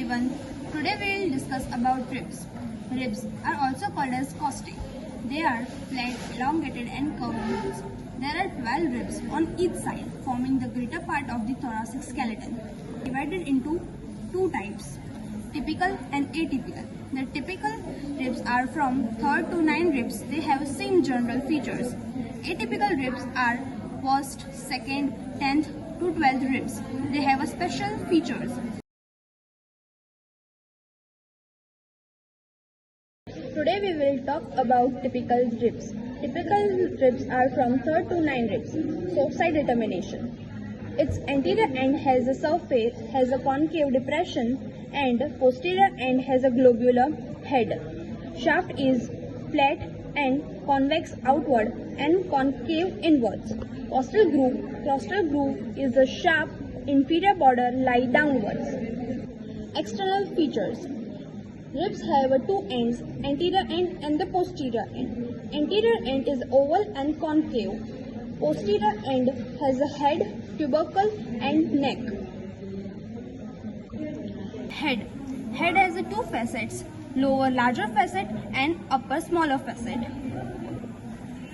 everyone. Today we will discuss about ribs. Ribs are also called as costae. They are flat, elongated and curved ribs. There are 12 ribs on each side, forming the greater part of the thoracic skeleton. Divided into two types, typical and atypical. The typical ribs are from 3rd to 9 ribs. They have same general features. Atypical ribs are 1st, 2nd, 10th to 12th ribs. They have a special features. Today we will talk about typical ribs. Typical ribs are from 3rd to 9 ribs. So side determination. Its anterior end has a concave depression and posterior end has a globular head. Shaft is flat and convex outward and concave inwards. Costal groove is the sharp inferior border lie downwards. External features. Ribs have two ends, anterior end and the posterior end. Anterior end is oval and concave. Posterior end has a head, tubercle and neck. Head has two facets, lower larger facet and upper smaller facet.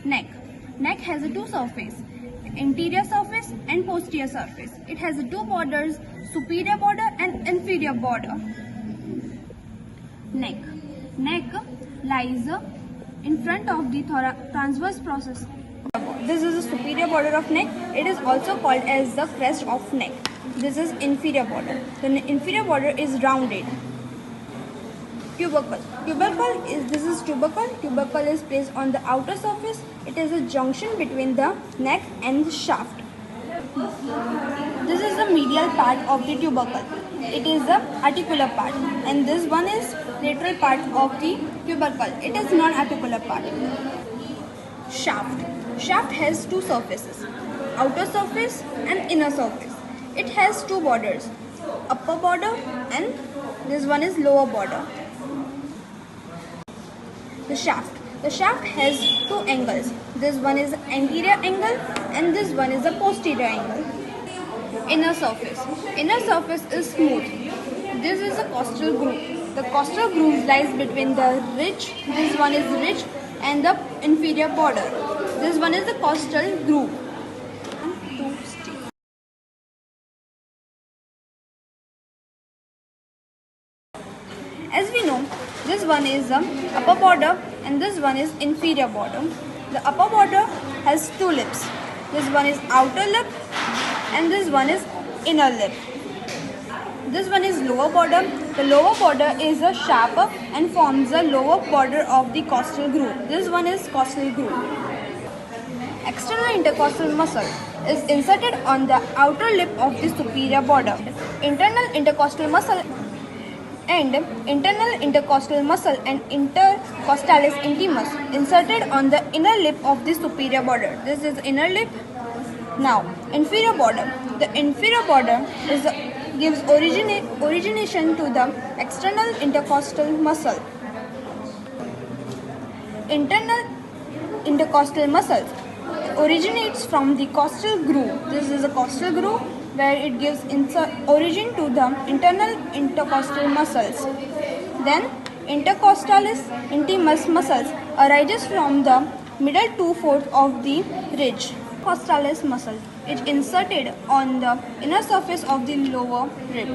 Neck has two surface, anterior surface and posterior surface. It has two borders, superior border and inferior border. Neck lies in front of the transverse process. This is the superior border of neck. It is also called as the crest of neck. This is inferior border. The inferior border is rounded. Tubercle. Tubercle is placed on the outer surface. It is a junction between the neck and the shaft. This is the medial part of the tubercle. It is the articular part, and this one is lateral part of the tubercle. It is non-articular part. Shaft has two surfaces, outer surface and inner surface. It has two borders, upper border and this one is lower border. The shaft has two angles. This one is anterior angle and this one is a posterior angle. Inner surface is smooth. This is a costal groove. The costal groove lies between the ridge, this one is ridge, and the inferior border. This one is the costal groove. As we know, this one is the upper border and this one is inferior border. The upper border has two lips. This one is outer lip and this one is inner lip. This one is lower border. The lower border is a sharper and forms the lower border of the costal groove. This one is costal groove. External intercostal muscle is inserted on the outer lip of the superior border. Internal intercostal muscle and intercostalis intimus inserted on the inner lip of the superior border. This is inner lip. Now, inferior border. The inferior border gives origination to the external intercostal muscle. Internal intercostal muscle originates from the costal groove. This is a costal groove where it gives origin to the internal intercostal muscles. Then intercostalis intimus muscles arises from the middle 2/4 of the ridge. Costalis muscle is inserted on the inner surface of the lower rib.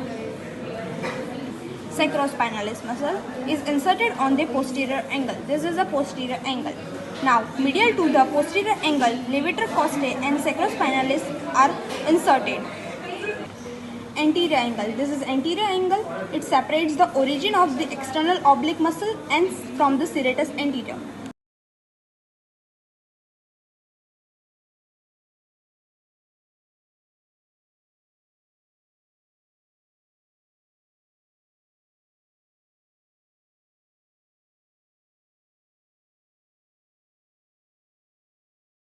Sacrospinalis muscle is inserted on the posterior angle. This is a posterior angle. Now, medial to the posterior angle, levator costae and sacrospinalis are inserted. Anterior angle. This is anterior angle. It separates the origin of the external oblique muscle and from the serratus anterior.